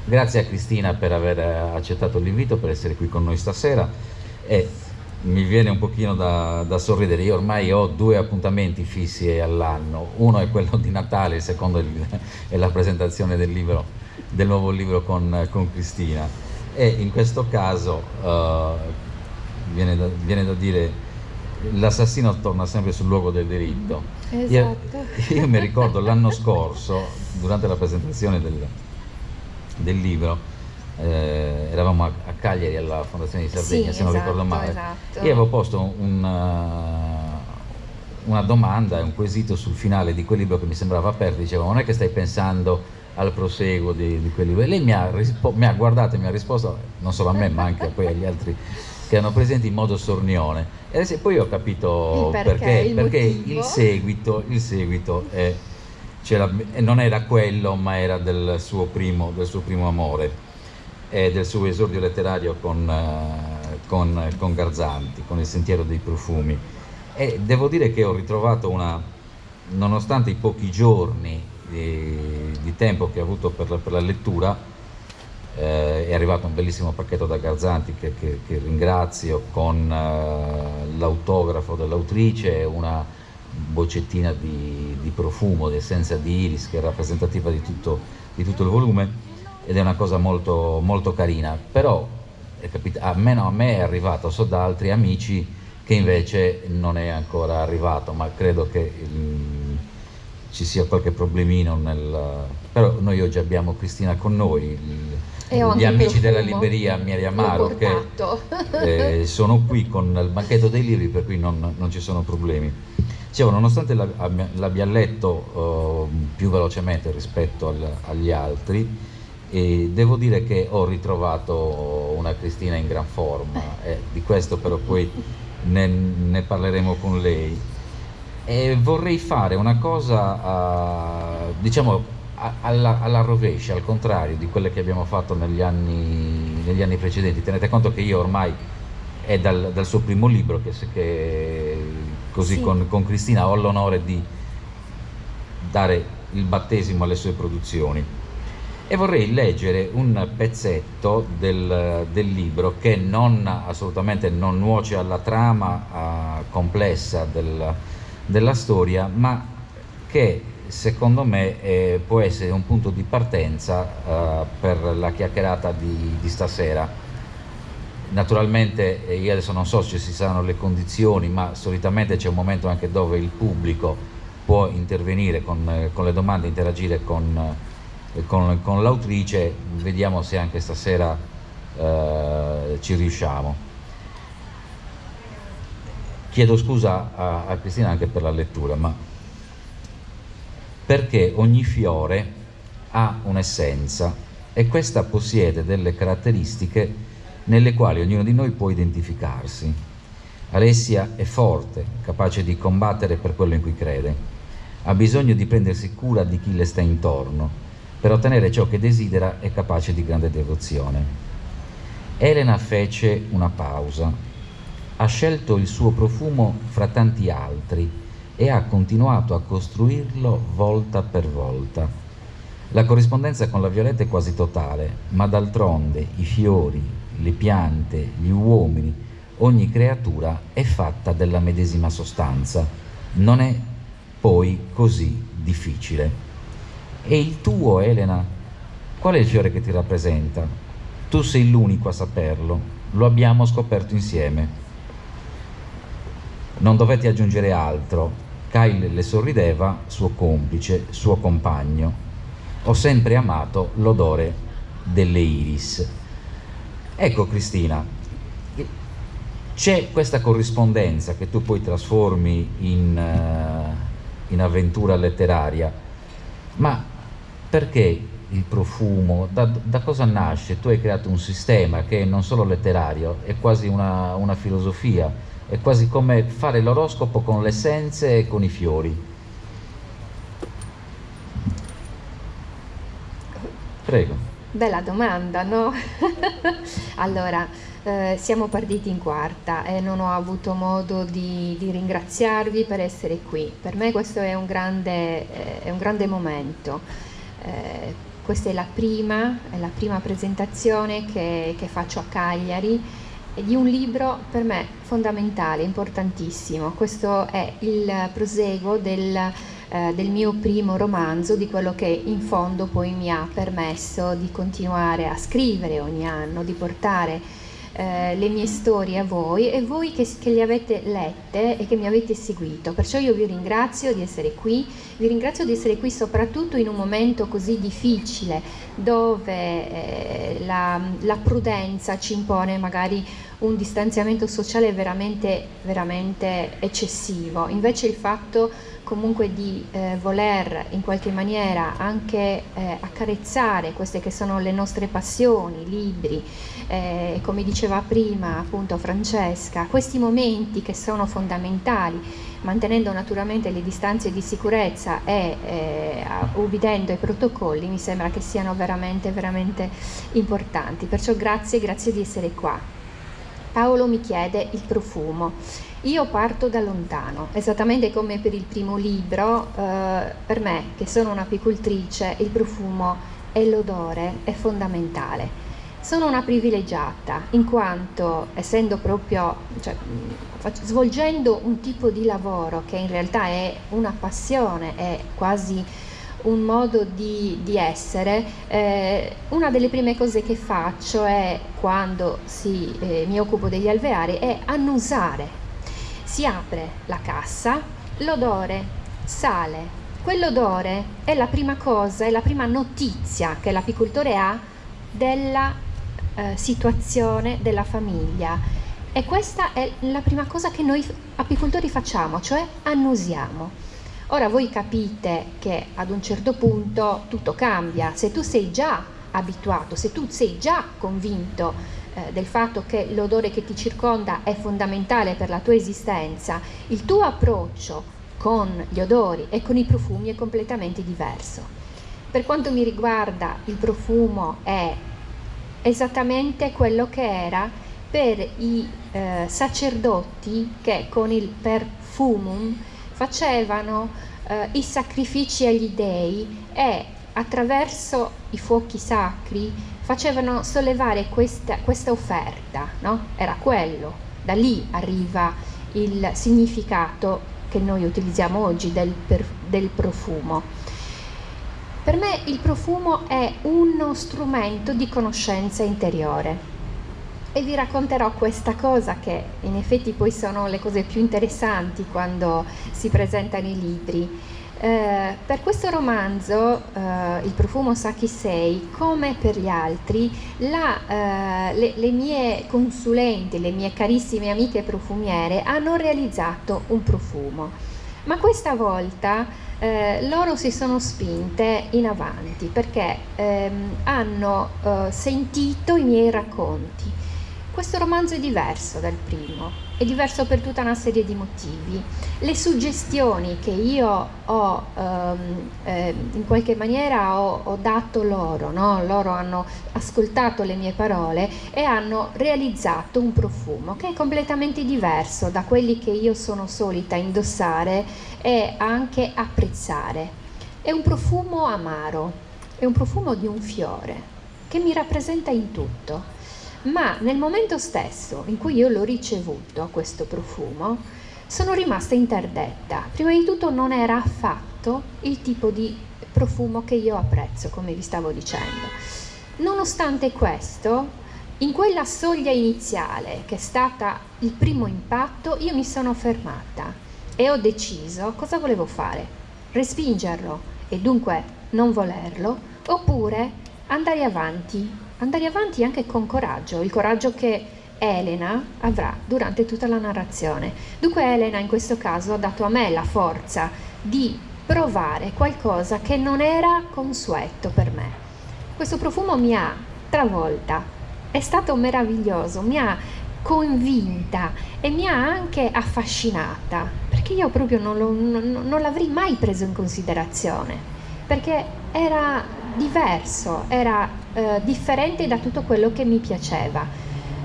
Grazie a Cristina per aver accettato l'invito, per essere qui con noi stasera, e mi viene un pochino da sorridere. Io ormai ho due appuntamenti fissi all'anno, uno è quello di Natale, il secondo è la presentazione del libro, del nuovo libro con Cristina, e in questo caso viene da dire l'assassino torna sempre sul luogo del delitto. Io, Esatto. io mi ricordo l'anno scorso, durante la presentazione del libro, eravamo a Cagliari alla Fondazione di Sì, Sardegna, se non ricordo esatto, male, esatto. e avevo posto una domanda, un quesito sul finale di quel libro che mi sembrava aperto. Dicevo: non è che stai pensando al proseguo di quel libro? E lei mi ha guardato e mi ha risposto, non solo a me ma anche poi agli altri che erano presenti, in modo sornione. E poi ho Il capito perché, perché, il perché motivo. il seguito non era quello, ma era del suo primo amore e del suo esordio letterario con Garzanti, con Il sentiero dei profumi. E devo dire che ho ritrovato nonostante i pochi giorni di tempo che ho avuto per la lettura, è arrivato un bellissimo pacchetto da Garzanti che ringrazio, con l'autografo dell'autrice e una boccettina di profumo, di essenza di iris, che è rappresentativa di tutto il volume, ed è una cosa molto, molto carina. Però a me è arrivato, so da altri amici che invece non è ancora arrivato, ma credo che ci sia qualche problemino però noi oggi abbiamo Cristina con noi, E ho gli anche il amici della profumo. libreria L'ho Miriamaro che portato. sono qui con il banchetto dei libri, per cui non ci sono problemi. Dicevo, nonostante l'abbia letto più velocemente rispetto agli altri, devo dire che ho ritrovato una Cristina in gran forma, di questo però poi ne parleremo con lei. E vorrei fare una cosa, diciamo, alla rovescia, al contrario di quelle che abbiamo fatto negli anni precedenti. Tenete conto che io ormai è dal suo primo libro che così Sì. con Cristina ho l'onore di dare il battesimo alle sue produzioni. E vorrei leggere un pezzetto del libro che assolutamente non nuoce alla trama complessa della storia, ma che secondo me può essere un punto di partenza per la chiacchierata di stasera. Naturalmente io adesso non so se ci saranno le condizioni, ma solitamente c'è un momento anche dove il pubblico può intervenire con le domande, interagire con l'autrice. Vediamo se anche stasera ci riusciamo. Chiedo scusa a Cristina anche per la lettura, ma perché ogni fiore ha un'essenza e questa possiede delle caratteristiche nelle quali ognuno di noi può identificarsi. Alessia è forte, capace di combattere per quello in cui crede. Ha bisogno di prendersi cura di chi le sta intorno. Per ottenere ciò che desidera è capace di grande devozione. Elena fece una pausa. Ha scelto il suo profumo fra tanti altri e ha continuato a costruirlo volta per volta. La corrispondenza con la Violetta è quasi totale, ma d'altronde i fiori, le piante, gli uomini, ogni creatura è fatta della medesima sostanza. Non è poi così difficile. E il tuo, Elena? Qual è il fiore che ti rappresenta? Tu sei l'unico a saperlo, lo abbiamo scoperto insieme. Non dovette aggiungere altro. Kyle le sorrideva, suo complice, suo compagno. Ho sempre amato l'odore delle iris. Ecco Cristina, c'è questa corrispondenza che tu poi trasformi in avventura letteraria, ma perché il profumo? Da cosa nasce? Tu hai creato un sistema che è non solo letterario, è quasi una filosofia, è quasi come fare l'oroscopo con le essenze e con i fiori. Prego. Bella domanda, no? Allora, siamo partiti in quarta e non ho avuto modo di ringraziarvi per essere qui. Per me questo è un grande momento. questa è la prima presentazione che faccio a Cagliari di un libro per me fondamentale, importantissimo. Questo è il proseguo del mio primo romanzo, di quello che in fondo poi mi ha permesso di continuare a scrivere ogni anno, di portare le mie storie a voi e voi che le avete lette e che mi avete seguito. Perciò io vi ringrazio di essere qui, vi ringrazio di essere qui soprattutto in un momento così difficile dove la prudenza ci impone magari un distanziamento sociale veramente, veramente eccessivo. Invece il fatto comunque di voler in qualche maniera anche accarezzare queste che sono le nostre passioni, libri, come diceva prima appunto Francesca, questi momenti che sono fondamentali, mantenendo naturalmente le distanze di sicurezza e ubbidendo ai protocolli, mi sembra che siano veramente, veramente importanti. Perciò grazie di essere qua. Paolo mi chiede il profumo. Io parto da lontano, esattamente come per il primo libro, per me, che sono un'apicoltrice, il profumo e l'odore è fondamentale. Sono una privilegiata, in quanto, essendo proprio, svolgendo un tipo di lavoro che in realtà è una passione, è quasi un modo di essere, una delle prime cose che faccio è, quando mi occupo degli alveari, è annusare. Si apre la cassa, l'odore sale. Quell'odore è la prima cosa, è la prima notizia che l'apicoltore ha della situazione della famiglia, e questa è la prima cosa che noi apicoltori facciamo, cioè annusiamo. Ora voi capite che ad un certo punto tutto cambia. Se tu sei già abituato, se tu sei già convinto del fatto che l'odore che ti circonda è fondamentale per la tua esistenza, il tuo approccio con gli odori e con i profumi è completamente diverso. Per quanto mi riguarda, il profumo è esattamente quello che era per i sacerdoti che con il perfumum facevano i sacrifici agli dei e attraverso i fuochi sacri facevano sollevare questa offerta, no? Era quello, da lì arriva il significato che noi utilizziamo oggi del profumo. Per me il profumo è uno strumento di conoscenza interiore. E vi racconterò questa cosa, che in effetti poi sono le cose più interessanti quando si presentano i libri. Per questo romanzo, Il profumo sa chi sei, come per gli altri, le mie consulenti, le mie carissime amiche profumiere hanno realizzato un profumo. Ma questa volta loro si sono spinte in avanti perché hanno sentito i miei racconti. Questo romanzo è diverso dal primo, è diverso per tutta una serie di motivi. Le suggestioni che io ho in qualche maniera ho dato loro, no? Loro hanno ascoltato le mie parole e hanno realizzato un profumo che è completamente diverso da quelli che io sono solita indossare e anche apprezzare. È un profumo amaro, è un profumo di un fiore che mi rappresenta in tutto. Ma nel momento stesso in cui io l'ho ricevuto, questo profumo, sono rimasta interdetta. Prima di tutto non era affatto il tipo di profumo che io apprezzo, come vi stavo dicendo. Nonostante questo, in quella soglia iniziale, che è stata il primo impatto, io mi sono fermata e ho deciso cosa volevo fare: respingerlo e dunque non volerlo, oppure andare avanti anche con coraggio, il coraggio che Elena avrà durante tutta la narrazione. Dunque Elena in questo caso ha dato a me la forza di provare qualcosa che non era consueto per me. Questo profumo mi ha travolta, è stato meraviglioso, mi ha convinta e mi ha anche affascinata, perché io proprio non l'avrei mai preso in considerazione, perché era diverso, era differente da tutto quello che mi piaceva.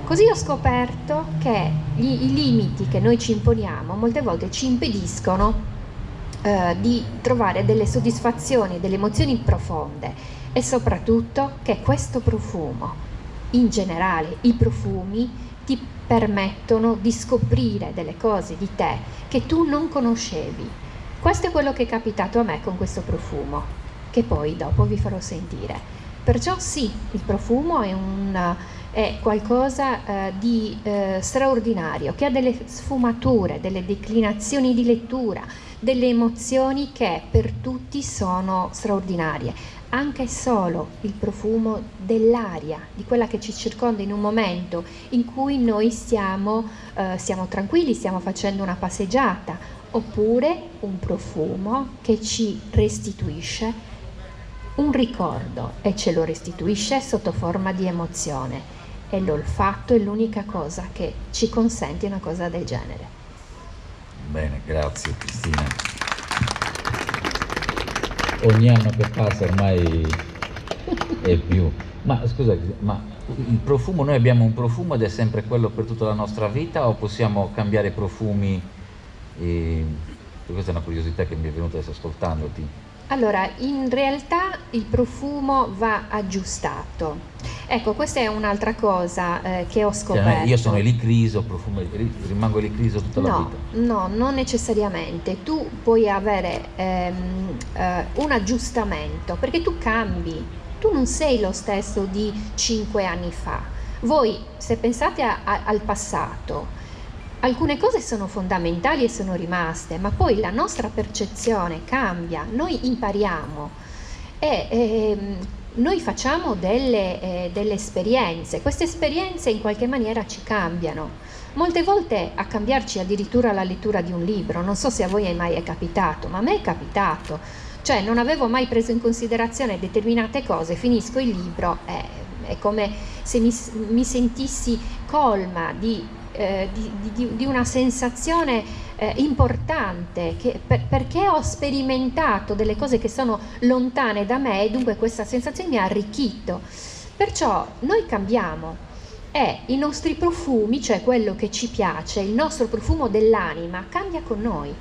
Così ho scoperto che i limiti che noi ci imponiamo molte volte ci impediscono di trovare delle soddisfazioni, delle emozioni profonde, e soprattutto che questo profumo, in generale i profumi, ti permettono di scoprire delle cose di te che tu non conoscevi. Questo è quello che è capitato a me con questo profumo, che poi dopo vi farò sentire. Perciò sì, il profumo è qualcosa di straordinario, che ha delle sfumature, delle declinazioni di lettura, delle emozioni che per tutti sono straordinarie. Anche solo il profumo dell'aria, di quella che ci circonda in un momento in cui noi siamo tranquilli, stiamo facendo una passeggiata, oppure un profumo che ci restituisce un ricordo e ce lo restituisce sotto forma di emozione. E l'olfatto è l'unica cosa che ci consente una cosa del genere. Bene, grazie Cristina. Ogni anno che passa ormai è più. Ma scusa, ma il profumo, noi abbiamo un profumo ed è sempre quello per tutta la nostra vita, o possiamo cambiare profumi? Questa è una curiosità che mi è venuta adesso ascoltandoti. Allora, in realtà il profumo va aggiustato. Ecco, questa è un'altra cosa che ho scoperto. Cioè, io sono elicriso, rimango elicriso tutta la vita? No, non necessariamente. Tu puoi avere un aggiustamento, perché tu cambi. Tu non sei lo stesso di 5 anni fa. Voi, se pensate al passato, alcune cose sono fondamentali e sono rimaste, ma poi la nostra percezione cambia, noi impariamo e noi facciamo delle esperienze. Queste esperienze in qualche maniera ci cambiano. Molte volte a cambiarci addirittura la lettura di un libro. Non so se a voi è mai capitato, ma a me è capitato. Cioè, non avevo mai preso in considerazione determinate cose, finisco il libro, è come se mi sentissi colma di una sensazione importante, perché ho sperimentato delle cose che sono lontane da me, e dunque questa sensazione mi ha arricchito. Perciò noi cambiamo, e i nostri profumi, cioè quello che ci piace, il nostro profumo dell'anima, cambia con noi.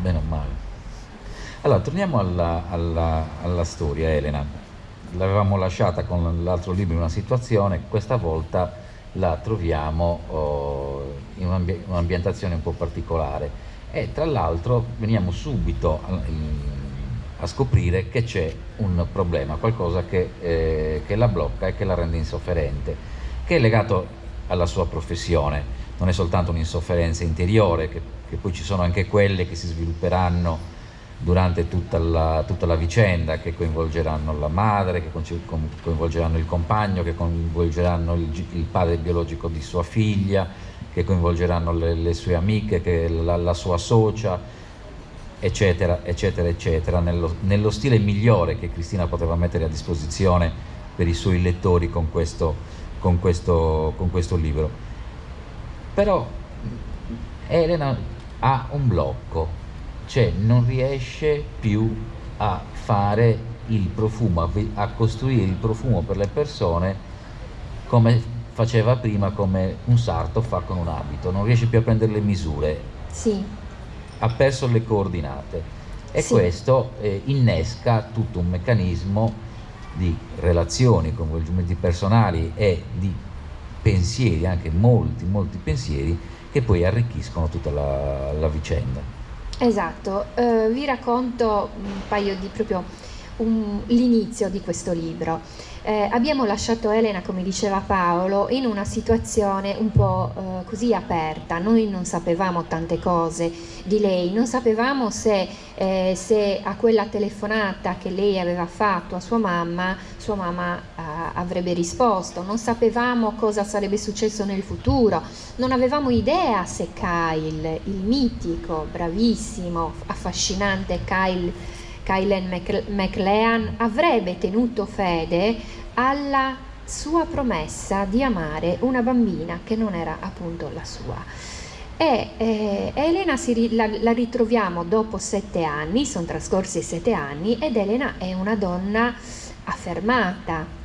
Bene o male. Allora, torniamo alla storia, Elena. L'avevamo lasciata con l'altro libro in una situazione, questa volta la troviamo in un'ambientazione un po' particolare, e tra l'altro veniamo subito a scoprire che c'è un problema, qualcosa che la blocca e che la rende insofferente, che è legato alla sua professione. Non è soltanto un'insofferenza interiore, che poi ci sono anche quelle che si svilupperanno durante tutta la vicenda, che coinvolgeranno la madre, che coinvolgeranno il compagno, che coinvolgeranno il padre biologico di sua figlia, che coinvolgeranno le sue amiche, che la sua socia, eccetera, eccetera, eccetera, nello stile migliore che Cristina poteva mettere a disposizione per i suoi lettori con questo libro. Però Elena ha un blocco, cioè non riesce più a fare il profumo, a costruire il profumo per le persone come faceva prima, come un sarto fa con un abito. Non riesce più a prendere le misure. Sì. Ha perso le coordinate, e sì. Questo innesca tutto un meccanismo di relazioni, coinvolgimenti personali e di pensieri, anche molti pensieri, che poi arricchiscono tutta la vicenda. Esatto, vi racconto un paio di l'inizio di questo libro. Abbiamo lasciato Elena, come diceva Paolo, in una situazione un po' così aperta. Noi non sapevamo tante cose di lei, non sapevamo se a quella telefonata che lei aveva fatto a sua mamma avrebbe risposto, non sapevamo cosa sarebbe successo nel futuro, non avevamo idea se Kyle, il mitico, bravissimo, affascinante Kylen MacLean, avrebbe tenuto fede alla sua promessa di amare una bambina che non era appunto la sua. Elena la ritroviamo dopo 7 anni, sono trascorsi 7 anni, ed Elena è una donna affermata,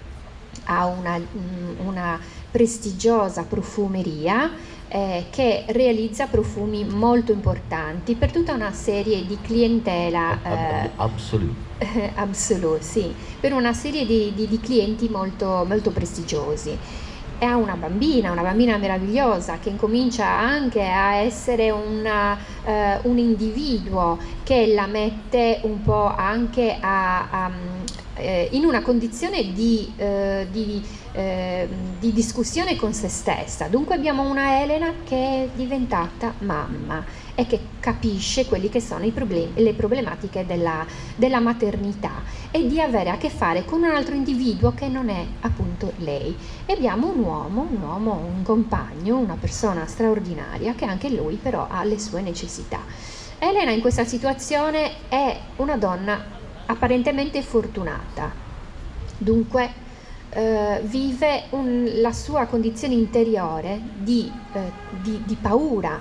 ha una prestigiosa profumeria, che realizza profumi molto importanti per tutta una serie di clientela Absolute, sì, per una serie di clienti molto, molto prestigiosi. E ha una bambina meravigliosa che incomincia anche a essere un individuo che la mette un po' anche in una condizione di discussione con se stessa. Dunque abbiamo una Elena che è diventata mamma e che capisce quelli che sono i problemi, le problematiche della maternità e di avere a che fare con un altro individuo che non è appunto lei. E abbiamo un uomo, un compagno, una persona straordinaria che anche lui però ha le sue necessità. Elena in questa situazione è una donna apparentemente fortunata, dunque vive la sua condizione interiore di paura,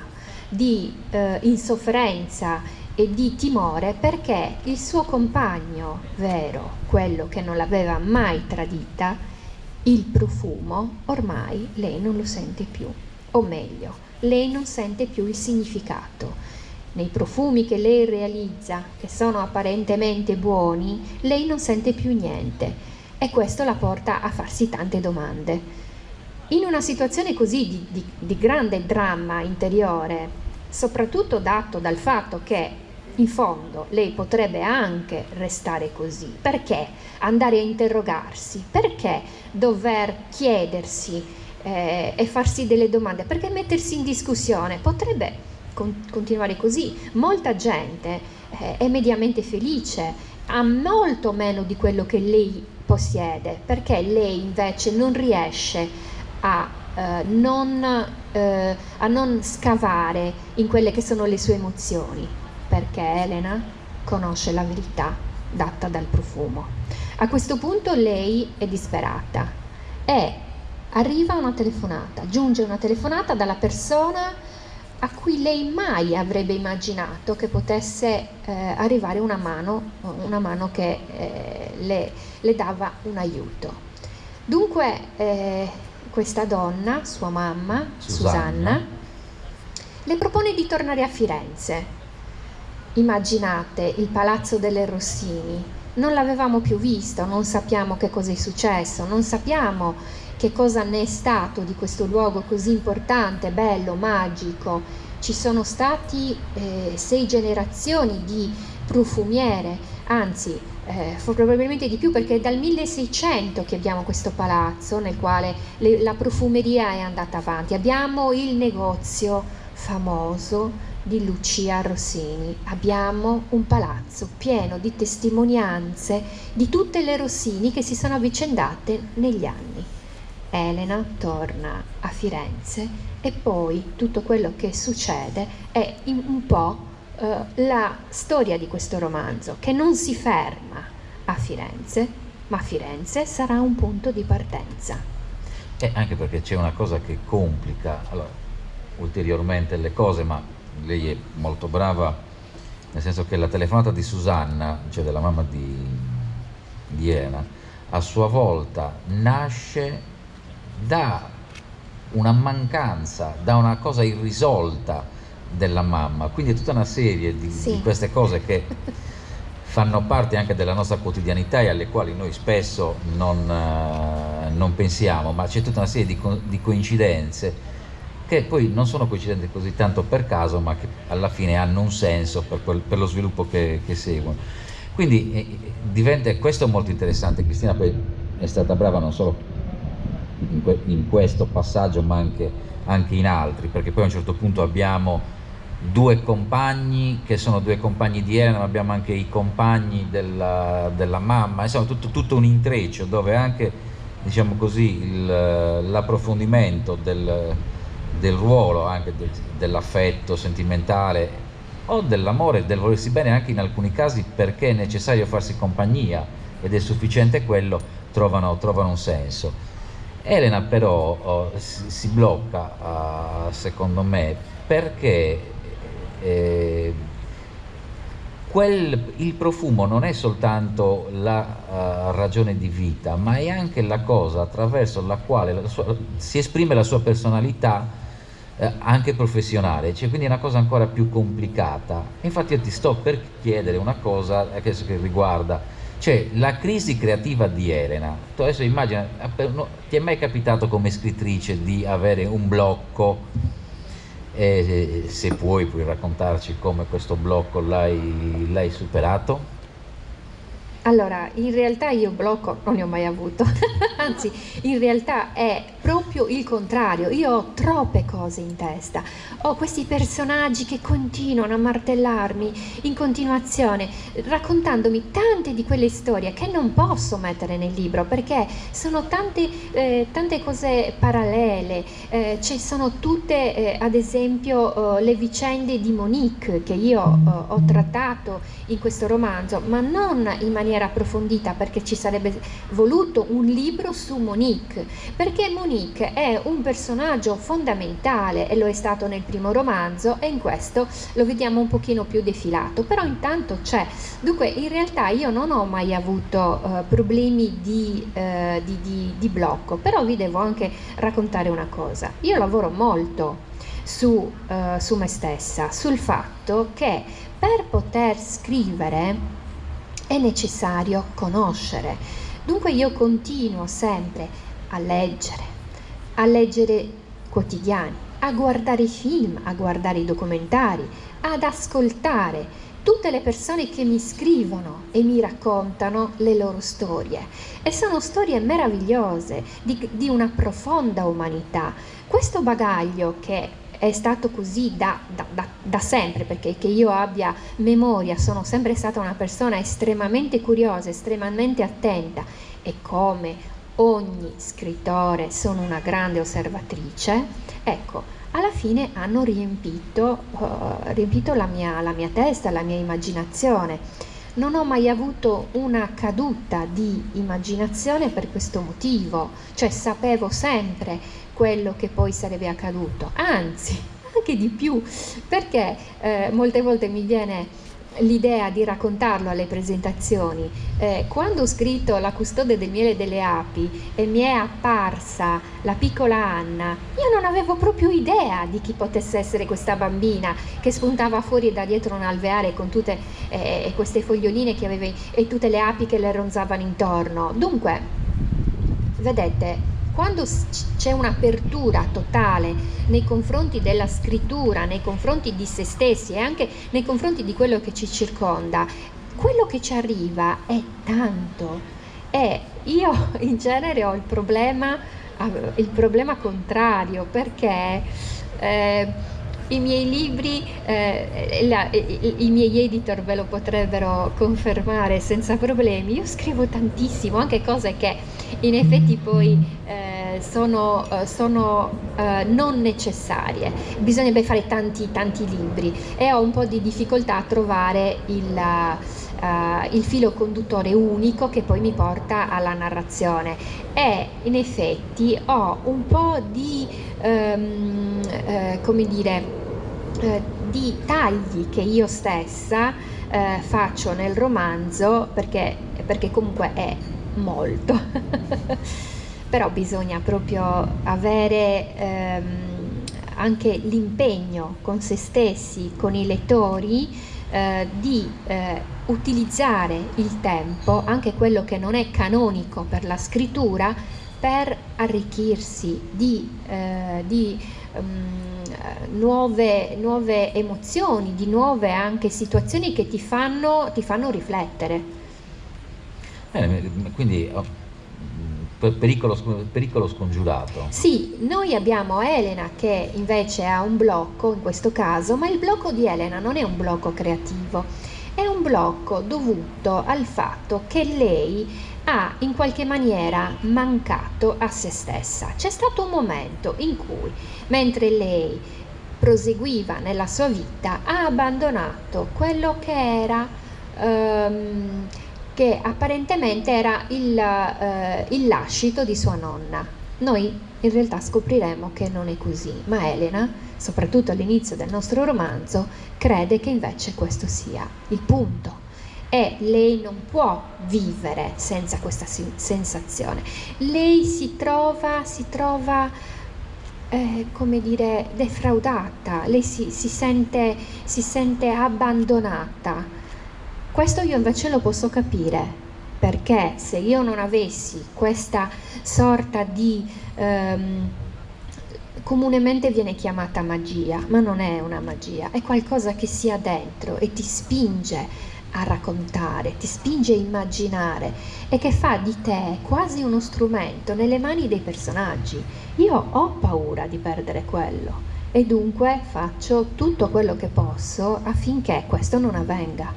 di insofferenza e di timore, perché il suo compagno vero, quello che non l'aveva mai tradita, il profumo, ormai lei non lo sente più, o meglio, lei non sente più il significato. Nei profumi che lei realizza, che sono apparentemente buoni, lei non sente più niente e questo la porta a farsi tante domande. In una situazione così di grande dramma interiore, soprattutto dato dal fatto che in fondo lei potrebbe anche restare così, perché andare a interrogarsi, perché dover chiedersi e farsi delle domande, perché mettersi in discussione, potrebbe continuare così. Molta gente è mediamente felice, ha molto meno di quello che lei possiede, perché lei invece non riesce a non scavare in quelle che sono le sue emozioni, perché Elena conosce la verità data dal profumo. A questo punto lei è disperata e arriva una telefonata, giunge una telefonata dalla persona a cui lei mai avrebbe immaginato che potesse arrivare una mano che le dava un aiuto. Dunque questa donna, sua mamma, Susanna, le propone di tornare a Firenze. Immaginate il palazzo delle Rossini, non l'avevamo più visto, non sappiamo che cosa è successo, non sappiamo che cosa ne è stato di questo luogo così importante, bello, magico. Ci sono stati 6 generazioni di profumiere, anzi probabilmente di più, perché è dal 1600 che abbiamo questo palazzo nel quale la profumeria è andata avanti. Abbiamo il negozio famoso di Lucia Rossini, abbiamo un palazzo pieno di testimonianze di tutte le Rossini che si sono avvicendate negli anni. Elena torna a Firenze e poi tutto quello che succede è un po' la storia di questo romanzo, che non si ferma a Firenze, ma Firenze sarà un punto di partenza. E anche perché c'è una cosa che complica ulteriormente le cose, ma lei è molto brava, nel senso che la telefonata di Susanna, cioè della mamma di Elena, a sua volta nasce da una mancanza, da una cosa irrisolta della mamma, quindi è tutta una serie di queste cose che fanno parte anche della nostra quotidianità e alle quali noi spesso non pensiamo, ma c'è tutta una serie di coincidenze che poi non sono coincidenze così tanto per caso, ma che alla fine hanno un senso per lo sviluppo che seguono. Quindi questo è molto interessante. Cristina poi è stata brava non solo in questo passaggio ma anche in altri, perché poi a un certo punto abbiamo 2 compagni che sono 2 compagni di Elena, ma abbiamo anche i compagni della mamma, insomma tutto un intreccio dove anche, diciamo così, l'approfondimento del ruolo, anche dell'affetto sentimentale o dell'amore, del volersi bene anche in alcuni casi, perché è necessario farsi compagnia ed è sufficiente quello, trovano un senso. Elena però si blocca, secondo me, perché il profumo non è soltanto la ragione di vita, ma è anche la cosa attraverso la quale si esprime la sua personalità, anche professionale, cioè, quindi è una cosa ancora più complicata. Infatti io ti sto per chiedere una cosa che riguarda, cioè, la crisi creativa di Elena. Tu adesso immagina, ti è mai capitato come scrittrice di avere un blocco? E se puoi raccontarci come questo blocco l'hai superato? Allora, in realtà io blocco non ne ho mai avuto, anzi, in realtà è proprio il contrario. Io ho troppe cose in testa, ho questi personaggi che continuano a martellarmi in continuazione, raccontandomi tante di quelle storie che non posso mettere nel libro perché sono tante cose parallele. Ci sono tutte, ad esempio, le vicende di Monique che io ho trattato in questo romanzo, ma non in maniera approfondita perché ci sarebbe voluto un libro su Monique, perché Monique è un personaggio fondamentale e lo è stato nel primo romanzo e in questo lo vediamo un pochino più defilato, però intanto c'è. Dunque in realtà io non ho mai avuto problemi di blocco, però vi devo anche raccontare una cosa. Io lavoro molto su me stessa, sul fatto che per poter scrivere è necessario conoscere. Dunque io continuo sempre a leggere quotidiani, a guardare i film, a guardare i documentari, ad ascoltare tutte le persone che mi scrivono e mi raccontano le loro storie. E sono storie meravigliose, di una profonda umanità. Questo bagaglio che è stato così da sempre, perché che io abbia memoria, sono sempre stata una persona estremamente curiosa, estremamente attenta e come ogni scrittore sono una grande osservatrice. Ecco, alla fine hanno riempito la mia testa, la mia immaginazione. Non ho mai avuto una caduta di immaginazione per questo motivo, cioè sapevo sempre quello che poi sarebbe accaduto, anzi anche di più, perché molte volte mi viene l'idea di raccontarlo alle presentazioni. Quando ho scritto La custode del miele e delle api e mi è apparsa la piccola Anna, io non avevo proprio idea di chi potesse essere questa bambina che spuntava fuori da dietro un alveare con tutte queste foglioline che aveva e tutte le api che le ronzavano intorno. Dunque, vedete, quando c'è un'apertura totale nei confronti della scrittura, nei confronti di se stessi e anche nei confronti di quello che ci circonda, quello che ci arriva è tanto. E io in genere ho il problema contrario, perché i miei libri, i miei editor ve lo potrebbero confermare senza problemi. Io scrivo tantissimo, anche cose che in effetti poi sono non necessarie. Bisognerebbe fare tanti libri e ho un po' di difficoltà a trovare il filo conduttore unico che poi mi porta alla narrazione, e in effetti ho un po' di come dire, di tagli che io stessa faccio nel romanzo, perché comunque è molto però bisogna proprio avere anche l'impegno con se stessi, con i lettori, di utilizzare il tempo, anche quello che non è canonico per la scrittura, per arricchirsi di nuove emozioni, di nuove anche situazioni che ti fanno riflettere. Quindi pericolo scongiurato. Sì, noi abbiamo Elena che invece ha un blocco in questo caso, ma il blocco di Elena non è un blocco creativo, è un blocco dovuto al fatto che lei ha in qualche maniera mancato a se stessa. C'è stato un momento in cui, mentre lei proseguiva nella sua vita, ha abbandonato quello che era che apparentemente era il lascito di sua nonna. Noi in realtà scopriremo che non è così, ma Elena, soprattutto all'inizio del nostro romanzo, crede che invece questo sia il punto. E lei non può vivere senza questa sensazione. Lei si trova come dire, defraudata, lei si sente abbandonata. Questo io invece lo posso capire, perché se io non avessi questa sorta di comunemente viene chiamata magia, ma non è una magia, è qualcosa che si ha dentro e ti spinge a raccontare, ti spinge a immaginare e che fa di te quasi uno strumento nelle mani dei personaggi. Io ho paura di perdere quello e dunque faccio tutto quello che posso affinché questo non avvenga.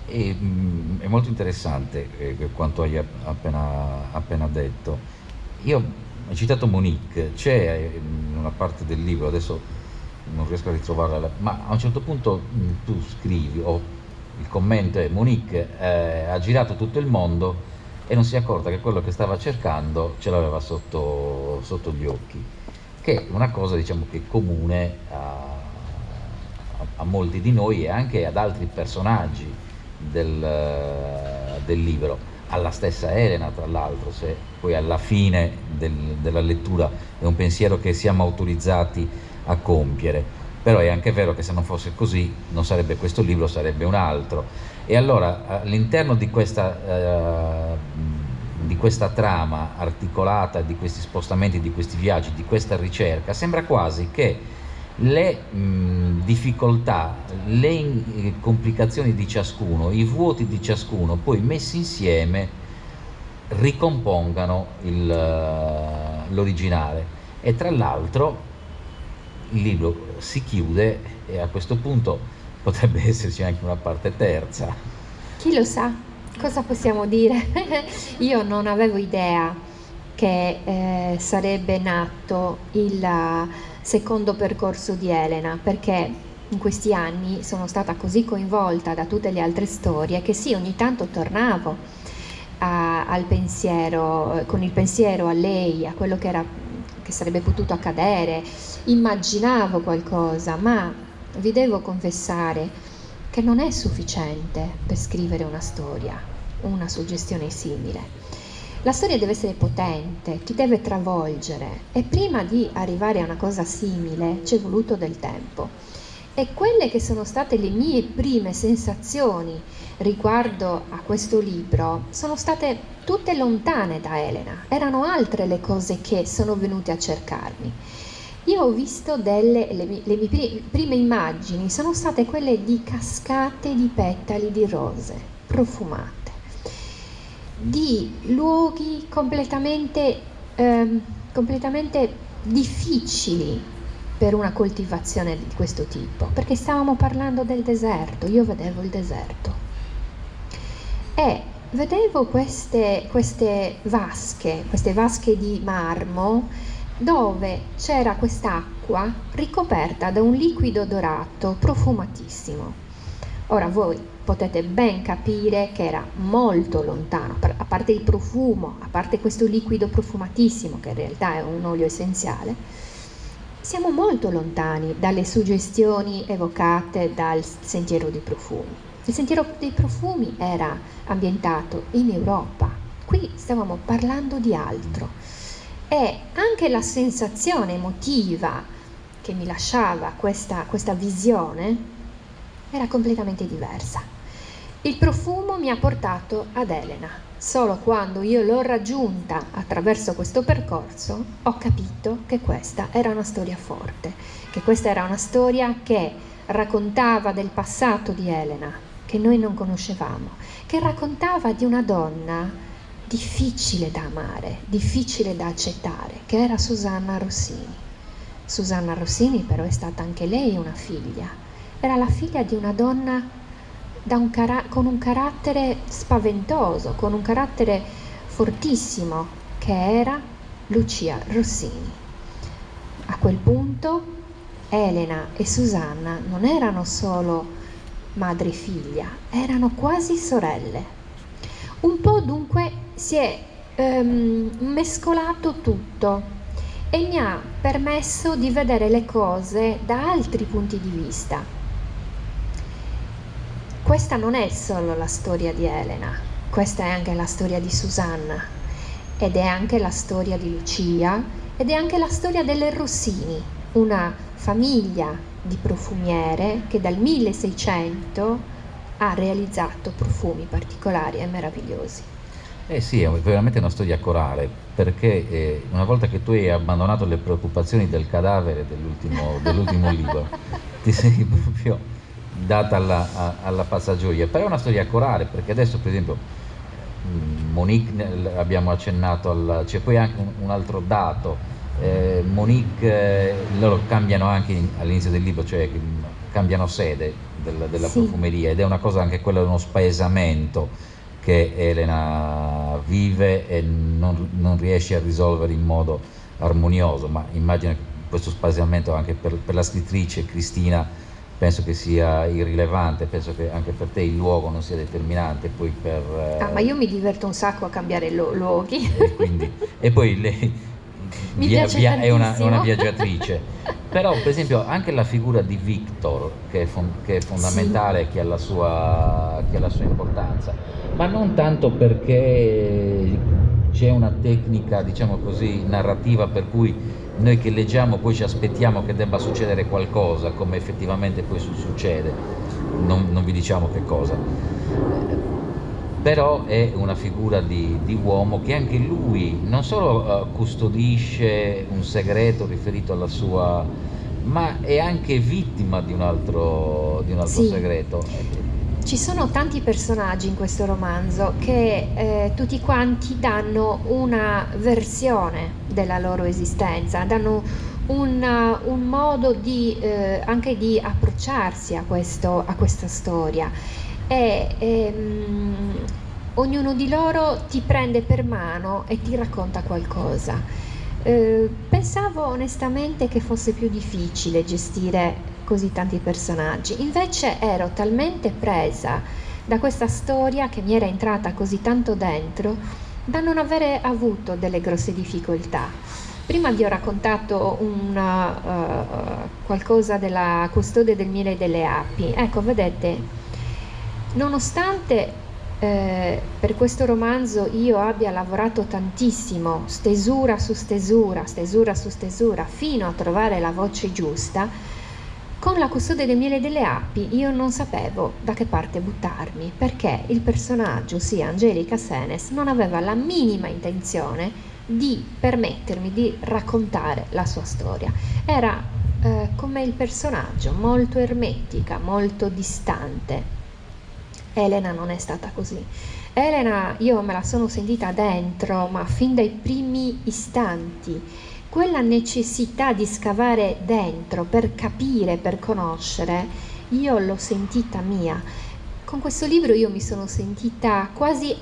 È molto interessante quanto hai appena detto. Io ho citato Monique, c'è in una parte del libro, adesso non riesco a ritrovarla, ma a un certo punto tu scrivi, o il commento è: Monique ha girato tutto il mondo e non si è accorta che quello che stava cercando ce l'aveva sotto gli occhi, che è una cosa, diciamo, che è comune a molti di noi e anche ad altri personaggi del libro, alla stessa Elena tra l'altro, se poi alla fine della lettura è un pensiero che siamo autorizzati a compiere. Però è anche vero che se non fosse così non sarebbe questo libro, sarebbe un altro. E allora all'interno di questa trama articolata, di questi spostamenti, di questi viaggi, di questa ricerca, sembra quasi che le difficoltà, le complicazioni di ciascuno, i vuoti di ciascuno, poi messi insieme ricompongano l'originale. E tra l'altro il libro si chiude e a questo punto potrebbe esserci anche una parte terza. Chi lo sa? Cosa possiamo dire? Io non avevo idea che sarebbe nato il secondo percorso di Elena, perché in questi anni sono stata così coinvolta da tutte le altre storie che sì, ogni tanto tornavo al pensiero, con il pensiero a lei, a quello che sarebbe potuto accadere, immaginavo qualcosa, ma vi devo confessare che non è sufficiente per scrivere una storia, una suggestione simile. La storia deve essere potente, ti deve travolgere e prima di arrivare a una cosa simile ci è voluto del tempo. E quelle che sono state le mie prime sensazioni riguardo a questo libro sono state tutte lontane da Elena, erano altre le cose che sono venute a cercarmi. Io ho visto le mie prime immagini sono state quelle di cascate di petali di rose profumate, di luoghi completamente difficili per una coltivazione di questo tipo, perché stavamo parlando del deserto, io vedevo il deserto e vedevo queste vasche di marmo dove c'era quest'acqua ricoperta da un liquido dorato profumatissimo. Ora voi potete ben capire che era molto lontano, a parte il profumo, a parte questo liquido profumatissimo che in realtà è un olio essenziale, siamo molto lontani dalle suggestioni evocate dal Sentiero dei Profumi. Il Sentiero dei Profumi era ambientato in Europa, qui stavamo parlando di altro e anche la sensazione emotiva che mi lasciava questa visione era completamente diversa. Il profumo mi ha portato ad Elena. Solo quando io l'ho raggiunta attraverso questo percorso ho capito che questa era una storia forte, che questa era una storia che raccontava del passato di Elena, che noi non conoscevamo, che raccontava di una donna difficile da amare, difficile da accettare, che era Susanna Rossini. Susanna Rossini però è stata anche lei una figlia, era la figlia di una donna con un carattere spaventoso, con un carattere fortissimo, che era Lucia Rossini. A quel punto Elena e Susanna non erano solo madre e figlia, erano quasi sorelle. Un po' dunque si è mescolato tutto e mi ha permesso di vedere le cose da altri punti di vista. Questa non è solo la storia di Elena, questa è anche la storia di Susanna ed è anche la storia di Lucia ed è anche la storia delle Rossini, una famiglia di profumiere che dal 1600 ha realizzato profumi particolari e meravigliosi. Eh sì, è veramente una storia corale, perché una volta che tu hai abbandonato le preoccupazioni del cadavere dell'ultimo libro, ti sei proprio data alla passagioia. Però è una storia corale, perché adesso, per esempio, Monique, abbiamo accennato, c'è poi anche un altro dato, Monique, loro cambiano anche all'inizio del libro, cioè cambiano sede della Sì. profumeria, ed è una cosa anche quella, uno spaesamento che Elena vive e non riesce a risolvere in modo armonioso, ma immagino che questo spaesamento anche per la scrittrice Cristina penso che sia irrilevante, penso che anche per te il luogo non sia determinante, poi Ma io mi diverto un sacco a cambiare luoghi. e poi lei Mi piace è una tantissimo. viaggiatrice. Però per esempio anche la figura di Victor, che è fondamentale, che ha la sua importanza, ma non tanto perché c'è una tecnica, diciamo così, narrativa, per cui noi che leggiamo poi ci aspettiamo che debba succedere qualcosa, come effettivamente poi succede, non vi diciamo che cosa. Però è una figura di uomo che anche lui non solo custodisce un segreto riferito alla sua, ma è anche vittima di un altro Sì. segreto. Ci sono tanti personaggi in questo romanzo che tutti quanti danno una versione della loro esistenza, danno un modo anche di approcciarsi a questa storia. Ognuno di loro ti prende per mano e ti racconta qualcosa. Pensavo onestamente che fosse più difficile gestire così tanti personaggi, invece ero talmente presa da questa storia, che mi era entrata così tanto dentro, da non avere avuto delle grosse difficoltà. Prima vi ho raccontato qualcosa della Custode del miele e delle api. Ecco, vedete, nonostante per questo romanzo io abbia lavorato tantissimo, stesura su stesura, stesura su stesura, fino a trovare la voce giusta, con la Custode del miele e delle api io non sapevo da che parte buttarmi, perché il personaggio, ossia Angelica Senes, non aveva la minima intenzione di permettermi di raccontare la sua storia. Era come il personaggio, molto ermetica, molto distante. Elena non è stata così. Elena io me la sono sentita dentro, ma fin dai primi istanti. Quella necessità di scavare dentro per capire, per conoscere, io l'ho sentita mia. Con questo libro io mi sono sentita quasi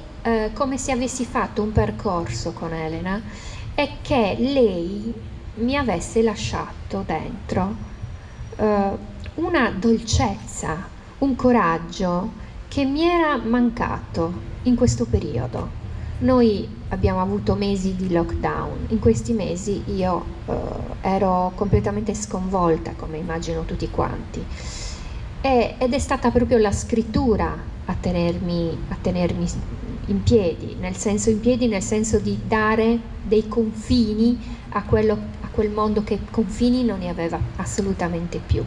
come se avessi fatto un percorso con Elena e che lei mi avesse lasciato dentro una dolcezza, un coraggio che mi era mancato in questo periodo. Noi abbiamo avuto mesi di lockdown, in questi mesi io ero completamente sconvolta, come immagino tutti quanti, ed è stata proprio la scrittura a tenermi in piedi, nel senso di dare dei confini a quel mondo che confini non ne aveva assolutamente più.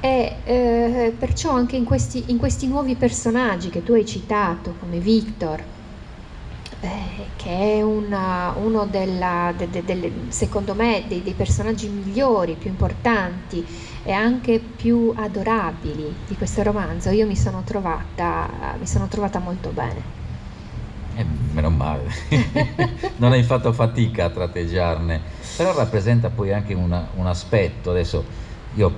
Perciò anche in questi nuovi personaggi che tu hai citato, come Victor, che è uno secondo me dei personaggi migliori, più importanti e anche più adorabili di questo romanzo, io mi sono trovata molto bene. Meno male, non hai fatto fatica a tratteggiarne, però rappresenta poi anche un aspetto. Adesso io,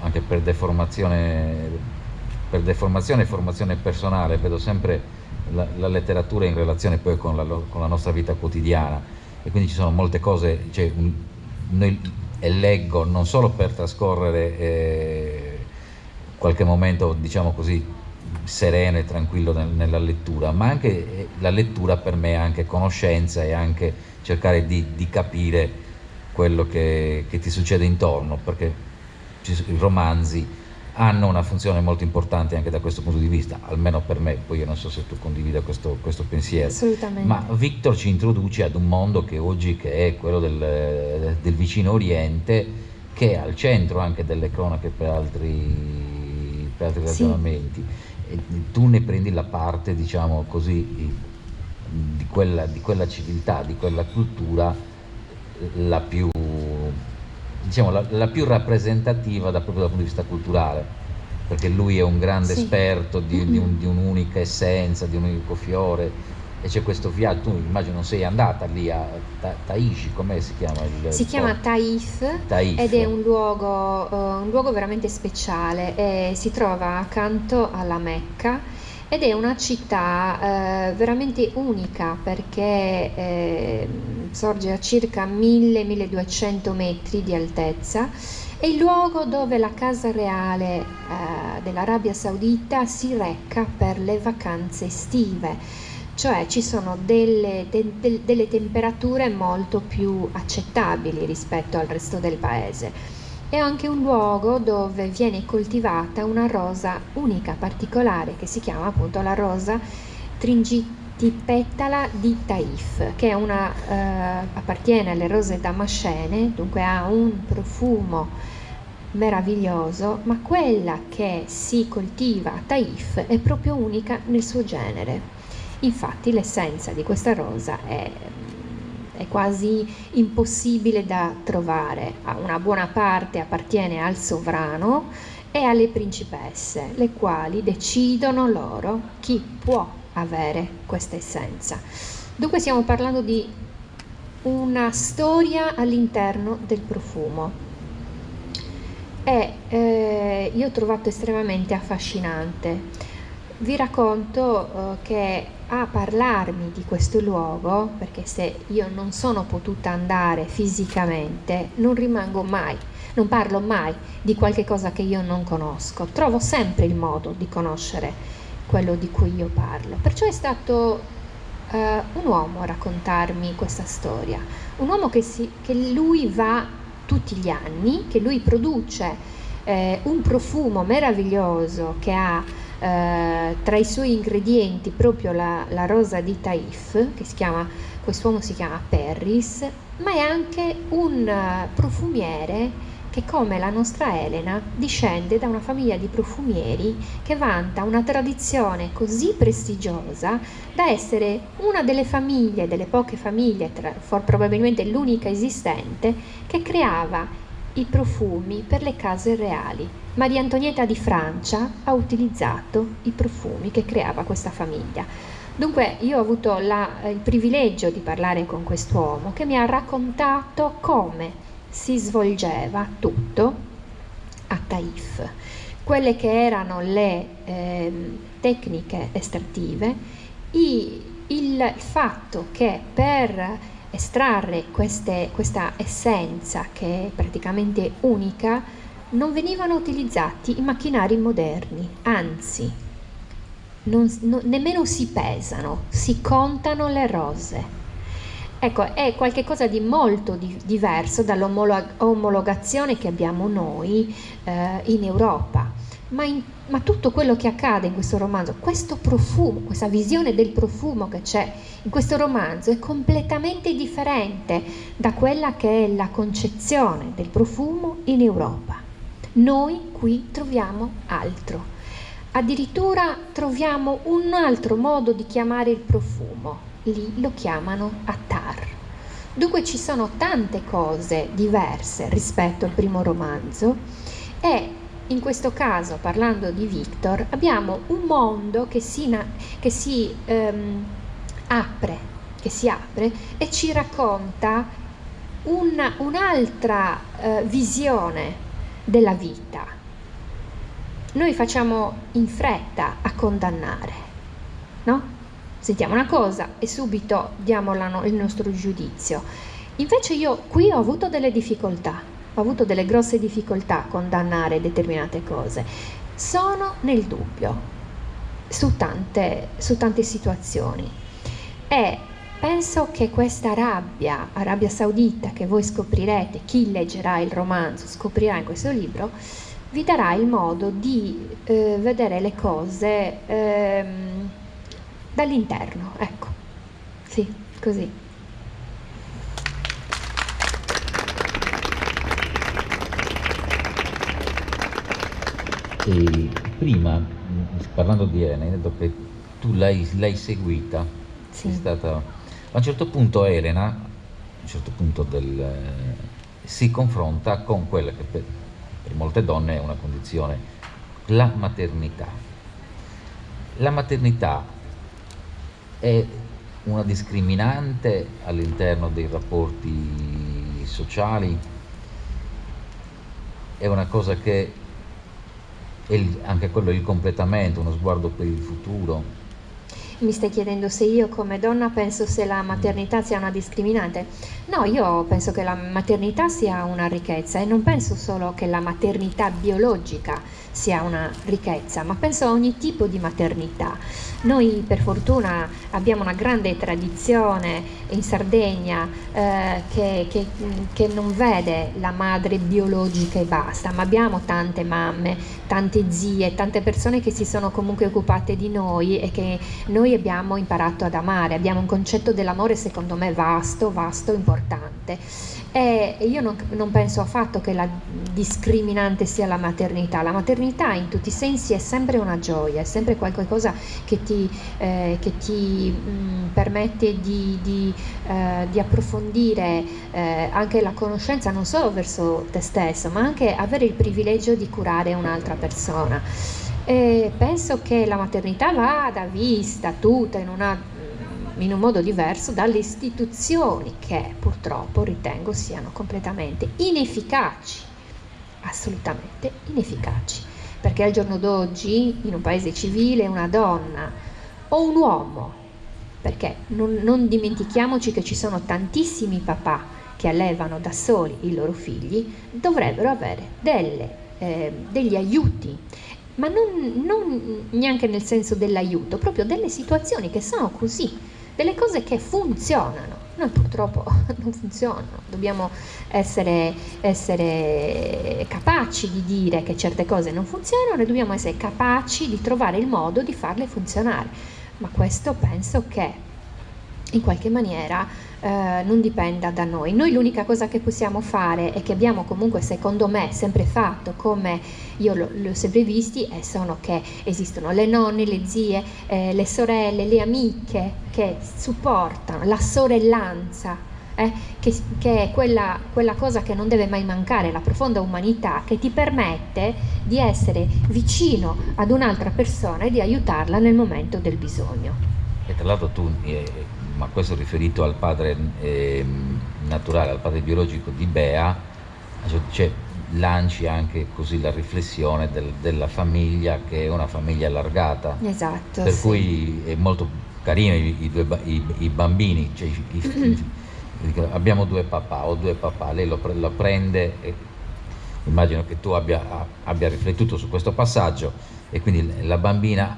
anche per deformazione e formazione personale, vedo sempre la letteratura in relazione poi con la nostra vita quotidiana, e quindi ci sono molte cose, cioè, leggo non solo per trascorrere qualche momento, diciamo così, sereno e tranquillo nella lettura, ma anche la lettura per me è anche conoscenza e anche cercare di capire quello che ti succede intorno, perché i romanzi hanno una funzione molto importante anche da questo punto di vista, almeno per me. Poi io non so se tu condivida questo pensiero. Assolutamente. Ma Victor ci introduce ad un mondo che oggi che è quello del vicino Oriente, che è al centro anche delle cronache per altri ragionamenti. E tu ne prendi la parte, diciamo così, di quella civiltà, di quella cultura la più, diciamo, la più rappresentativa proprio dal punto di vista culturale, perché lui è un grande esperto di un'unica essenza, di un unico fiore, e c'è questo viaggio. Tu immagino non sei andata lì a Taishi, com'è si chiama? Si chiama Taif, ed è un luogo veramente speciale, si trova accanto alla Mecca. Ed è una città veramente unica, perché sorge a circa 1000-1200 metri di altezza. È il luogo dove la casa reale dell'Arabia Saudita si reca per le vacanze estive, cioè ci sono delle temperature molto più accettabili rispetto al resto del paese. È anche un luogo dove viene coltivata una rosa unica, particolare, che si chiama appunto la rosa Tringitipetala di Taif, che è appartiene alle rose damascene, dunque ha un profumo meraviglioso, ma quella che si coltiva a Taif è proprio unica nel suo genere. Infatti l'essenza di questa rosa è quasi impossibile da trovare. Una buona parte appartiene al sovrano e alle principesse, le quali decidono loro chi può avere questa essenza. Dunque stiamo parlando di una storia all'interno del profumo, e io ho trovato estremamente affascinante. Vi racconto che a parlarmi di questo luogo, perché se io non sono potuta andare fisicamente, non parlo mai di qualche cosa che io non conosco, trovo sempre il modo di conoscere quello di cui io parlo. Perciò è stato un uomo a raccontarmi questa storia, un uomo che lui va tutti gli anni, che lui produce un profumo meraviglioso che ha tra i suoi ingredienti proprio la rosa di Taif, quest'uomo si chiama Perris, ma è anche un profumiere che, come la nostra Elena, discende da una famiglia di profumieri che vanta una tradizione così prestigiosa da essere una delle poche famiglie, probabilmente l'unica esistente, che creava i profumi per le case reali. Maria Antonietta di Francia ha utilizzato i profumi che creava questa famiglia. Dunque io ho avuto il privilegio di parlare con quest'uomo, che mi ha raccontato come si svolgeva tutto a Taif, quelle che erano le tecniche estrattive, il fatto che per estrarre questa essenza, che è praticamente unica, non venivano utilizzati i macchinari moderni, anzi nemmeno si pesano, si contano le rose. Ecco, è qualcosa di molto diverso dall'omologazione che abbiamo noi in Europa. Ma tutto quello che accade in questo romanzo, questo profumo, questa visione del profumo che c'è in questo romanzo è completamente differente da quella che è la concezione del profumo in Europa. Noi qui troviamo altro. Addirittura troviamo un altro modo di chiamare il profumo. Lì lo chiamano attar. Dunque ci sono tante cose diverse rispetto al primo romanzo, e in questo caso, parlando di Victor, abbiamo un mondo che si apre e ci racconta un'altra visione della vita. Noi facciamo in fretta a condannare, no? Sentiamo una cosa e subito diamo il nostro giudizio. Invece io qui ho avuto delle grosse difficoltà a condannare determinate cose. Sono nel dubbio su tante situazioni, e penso che questa Arabia Saudita, che voi scoprirete, chi leggerà il romanzo scoprirà in questo libro, vi darà il modo di vedere le cose dall'interno, ecco, sì, così. E prima, parlando di Elena, detto che tu l'hai seguita, Sì. è stata... A un certo punto Elena, a un certo punto si confronta con quella che per molte donne è una condizione, la maternità. La maternità è una discriminante all'interno dei rapporti sociali, è una cosa che anche quello è il completamento, uno sguardo per il futuro. Mi stai chiedendo se io come donna penso se la maternità sia una discriminante? No, io penso che la maternità sia una ricchezza e non penso solo che la maternità biologica sia una ricchezza, ma penso a ogni tipo di maternità. Noi per fortuna abbiamo una grande tradizione in Sardegna che non vede la madre biologica e basta, ma abbiamo tante mamme, tante zie, tante persone che si sono comunque occupate di noi e che noi abbiamo imparato ad amare. Abbiamo un concetto dell'amore secondo me vasto, importante. E io non penso affatto che la discriminante sia la maternità. La maternità in tutti i sensi è sempre una gioia, è sempre qualcosa che ti permette di approfondire anche la conoscenza non solo verso te stesso, ma anche avere il privilegio di curare un'altra persona. E penso che la maternità vada vista tutta in un modo diverso dalle istituzioni che purtroppo ritengo siano completamente inefficaci, assolutamente inefficaci, perché al giorno d'oggi in un paese civile una donna o un uomo, perché non dimentichiamoci che ci sono tantissimi papà che allevano da soli i loro figli, dovrebbero avere degli aiuti, ma non neanche nel senso dell'aiuto, proprio delle situazioni che sono così, delle cose che funzionano. Noi purtroppo non funzionano, dobbiamo essere capaci di dire che certe cose non funzionano e dobbiamo essere capaci di trovare il modo di farle funzionare, ma questo penso che in qualche maniera non dipenda da noi. Noi l'unica cosa che possiamo fare e che abbiamo comunque secondo me sempre fatto, come io l'ho sempre visti, sono che esistono le nonne, le zie, le sorelle, le amiche che supportano, la sorellanza, che è quella cosa che non deve mai mancare, la profonda umanità che ti permette di essere vicino ad un'altra persona e di aiutarla nel momento del bisogno. E tra l'altro tu, ma questo riferito al padre naturale, al padre biologico di Bea, cioè, lanci anche così la riflessione della famiglia che è una famiglia allargata. Esatto. Per sì. cui è molto carino i bambini, cioè abbiamo due papà, ho due papà, lei lo prende e immagino che tu abbia riflettuto su questo passaggio e quindi la bambina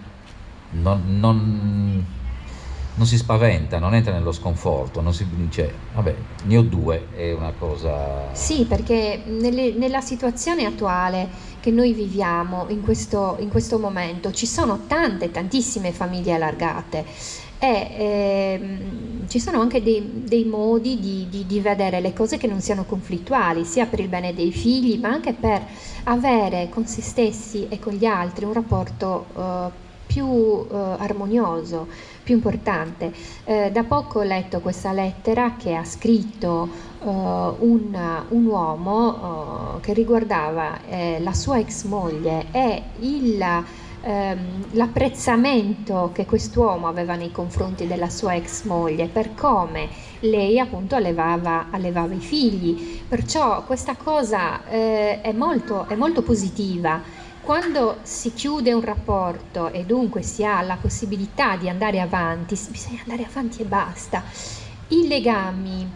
non si spaventa, non entra nello sconforto, non si dice vabbè ne ho due, è una cosa... Sì, perché nella situazione attuale che noi viviamo in questo momento ci sono tantissime famiglie allargate e ci sono anche dei modi di vedere le cose che non siano conflittuali, sia per il bene dei figli ma anche per avere con se stessi e con gli altri un rapporto più armonioso, più importante. Da poco ho letto questa lettera che ha scritto un uomo che riguardava la sua ex moglie e l'apprezzamento che quest'uomo aveva nei confronti della sua ex moglie per come lei appunto allevava i figli. Perciò questa cosa è molto positiva. Quando si chiude un rapporto e dunque si ha la possibilità di andare avanti, bisogna andare avanti e basta. I legami,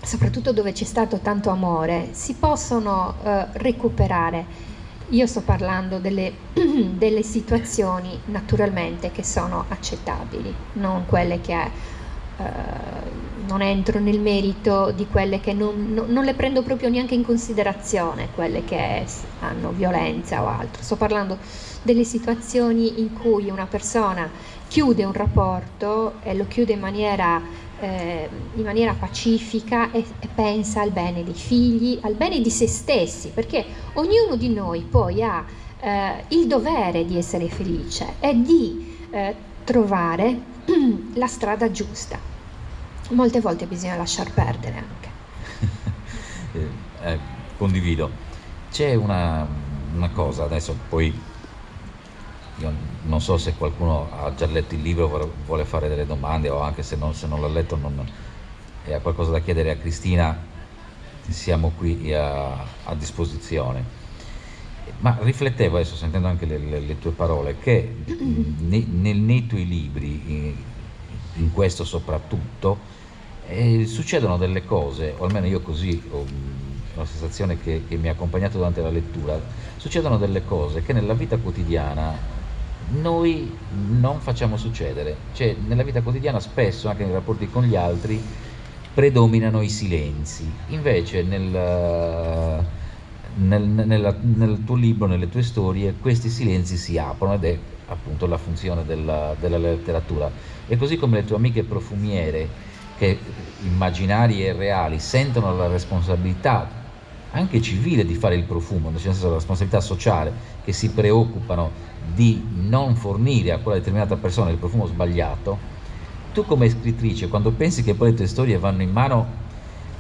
soprattutto dove c'è stato tanto amore, si possono recuperare. Io sto parlando delle situazioni naturalmente che sono accettabili, non quelle che non entro nel merito di quelle che non le prendo proprio neanche in considerazione, quelle che hanno violenza o altro. Sto parlando delle situazioni in cui una persona chiude un rapporto e lo chiude in maniera pacifica e pensa al bene dei figli, al bene di se stessi, perché ognuno di noi poi ha il dovere di essere felice e di trovare la strada giusta. Molte volte bisogna lasciar perdere anche. Condivido. C'è una cosa, adesso poi io non so se qualcuno ha già letto il libro, vuole fare delle domande, o anche se non l'ha letto e ha qualcosa da chiedere a Cristina, siamo qui a disposizione. Ma riflettevo adesso, sentendo anche le tue parole, che nei tuoi libri, in questo soprattutto, succedono delle cose, o almeno io così ho la sensazione che mi ha accompagnato durante la lettura, succedono delle cose che nella vita quotidiana noi non facciamo succedere. Cioè, nella vita quotidiana spesso, anche nei rapporti con gli altri, predominano i silenzi. Invece nel tuo libro, nelle tue storie, questi silenzi si aprono, ed è appunto la funzione della letteratura. E così come le tue amiche profumiere, che immaginarie e reali, sentono la responsabilità anche civile di fare il profumo, nel senso la responsabilità sociale, che si preoccupano di non fornire a quella determinata persona il profumo sbagliato, tu come scrittrice, quando pensi che poi le tue storie vanno in mano,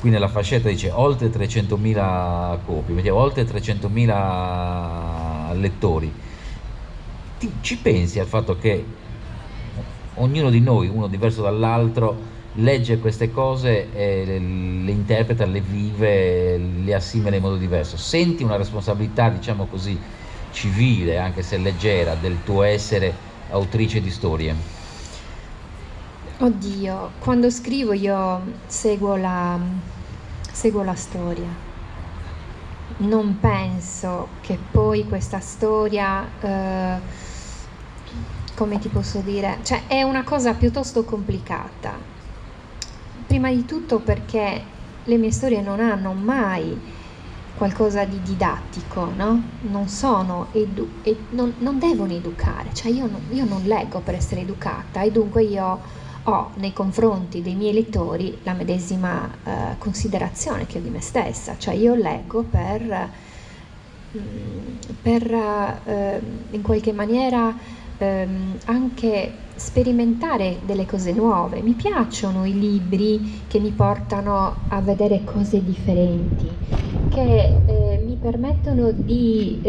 qui nella fascetta dice oltre 300.000 copie, oltre 300.000 lettori, ci pensi al fatto che ognuno di noi, uno diverso dall'altro, legge queste cose e le interpreta, le vive, le assimila in modo diverso? Senti una responsabilità, diciamo così, civile, anche se leggera, del tuo essere autrice di storie? Oddio, quando scrivo io seguo la storia. Non penso che poi questa storia, come ti posso dire, cioè è una cosa piuttosto complicata. Prima di tutto perché le mie storie non hanno mai qualcosa di didattico, no? Non sono non devono educare, cioè io non leggo per essere educata, e dunque io ho nei confronti dei miei lettori la medesima considerazione che ho di me stessa, cioè io leggo per in qualche maniera anche sperimentare delle cose nuove. Mi piacciono i libri che mi portano a vedere cose differenti, che mi permettono di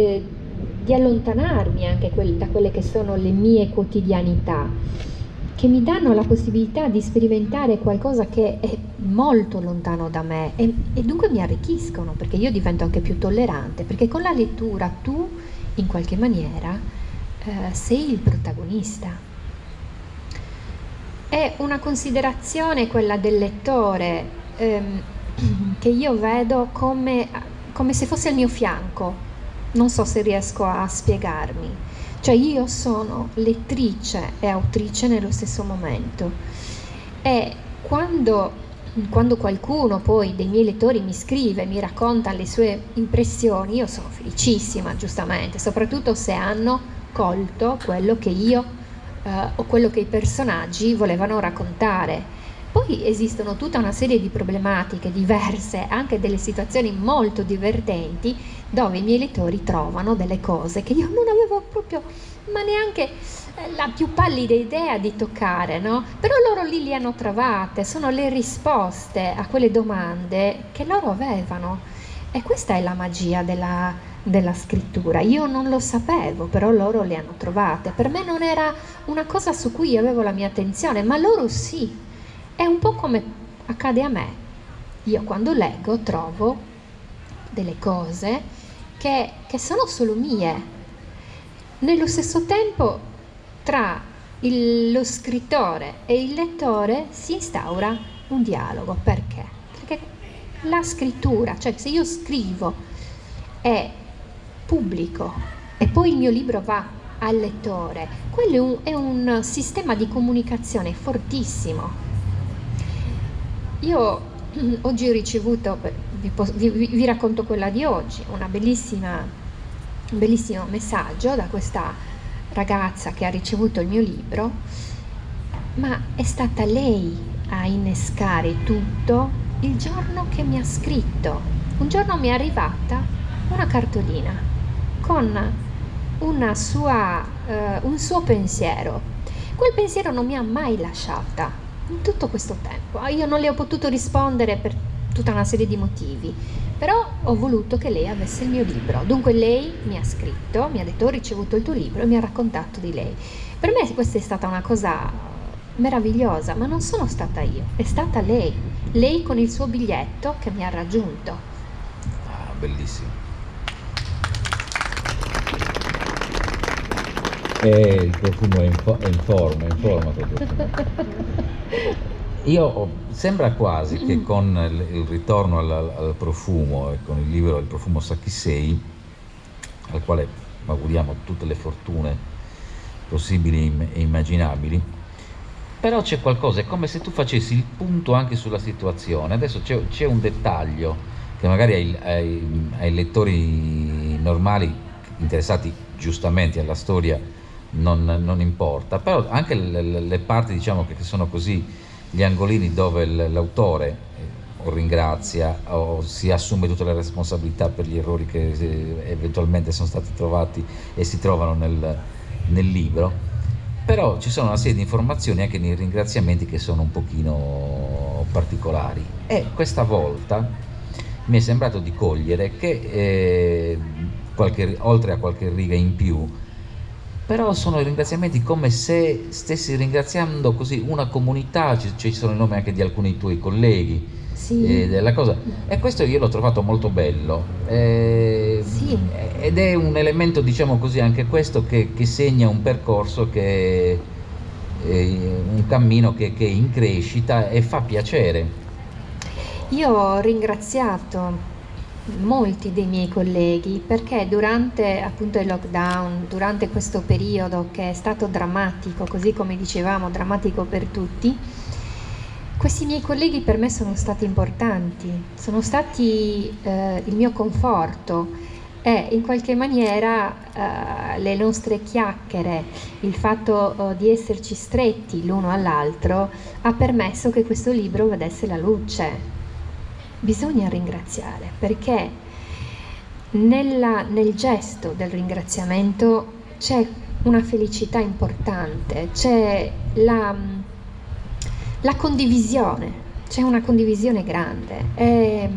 allontanarmi anche da quelle che sono le mie quotidianità, che mi danno la possibilità di sperimentare qualcosa che è molto lontano da me, e dunque mi arricchiscono, perché io divento anche più tollerante, perché con la lettura tu in qualche maniera sei il protagonista. È una considerazione quella del lettore che io vedo come se fosse al mio fianco. Non so se riesco a spiegarmi. Cioè io sono lettrice e autrice nello stesso momento, e quando qualcuno poi dei miei lettori mi scrive, mi racconta le sue impressioni, io sono felicissima, giustamente, soprattutto se hanno colto quello che io o quello che i personaggi volevano raccontare. Poi esistono tutta una serie di problematiche diverse, anche delle situazioni molto divertenti, dove i miei lettori trovano delle cose che io non avevo proprio, ma neanche la più pallida idea di toccare, no? Però loro lì le hanno trovate, sono le risposte a quelle domande che loro avevano. E questa è la magia della scrittura. Io non lo sapevo, però loro le hanno trovate. Per me non era una cosa su cui io avevo la mia attenzione, ma loro sì. È un po' come accade a me. Io quando leggo trovo delle cose che sono solo mie. Nello stesso tempo, tra lo scrittore e il lettore si instaura un dialogo. Perché? Perché la scrittura, cioè se io scrivo e pubblico e poi il mio libro va al lettore, quello è un sistema di comunicazione fortissimo. Io oggi ho ricevuto, vi racconto quella di oggi, un bellissimo messaggio da questa ragazza che ha ricevuto il mio libro, ma è stata lei a innescare tutto il giorno che mi ha scritto. Un giorno mi è arrivata una cartolina con un suo pensiero. Quel pensiero non mi ha mai lasciata in tutto questo tempo. Io non le ho potuto rispondere per tutta una serie di motivi, però ho voluto che lei avesse il mio libro. Dunque lei mi ha scritto, mi ha detto: ho ricevuto il tuo libro, e mi ha raccontato di lei. Per me questa è stata una cosa meravigliosa, ma non sono stata io, è stata lei con il suo biglietto che mi ha raggiunto. Ah, bellissimo. E il profumo è in forma quel profumo. Sembra quasi che con il ritorno al profumo e con il libro Il profumo Sakisei, al quale auguriamo tutte le fortune possibili e immaginabili, però c'è qualcosa, è come se tu facessi il punto anche sulla situazione. Adesso c'è un dettaglio che magari ai lettori normali, interessati giustamente alla storia, non importa, però anche le parti, diciamo, che sono così gli angolini dove l'autore o ringrazia o si assume tutte le responsabilità per gli errori che eventualmente sono stati trovati e si trovano nel libro. Però ci sono una serie di informazioni anche nei ringraziamenti che sono un pochino particolari, e questa volta mi è sembrato di cogliere che oltre a qualche riga in più, però sono i ringraziamenti come se stessi ringraziando così una comunità. Ci sono i nomi anche di alcuni tuoi colleghi, Sì. della cosa, e questo io l'ho trovato molto bello, Sì. ed è un elemento, diciamo così, anche questo che segna un percorso, un cammino che è in crescita e fa piacere. Io ho ringraziato molti dei miei colleghi perché durante appunto il lockdown, durante questo periodo che è stato drammatico, così come dicevamo, drammatico per tutti, questi miei colleghi per me sono stati importanti, sono stati il mio conforto, e in qualche maniera le nostre chiacchiere, il fatto di esserci stretti l'uno all'altro, ha permesso che questo libro vedesse la luce. Bisogna ringraziare, perché nel gesto del ringraziamento c'è una felicità importante, c'è la condivisione, c'è una condivisione grande.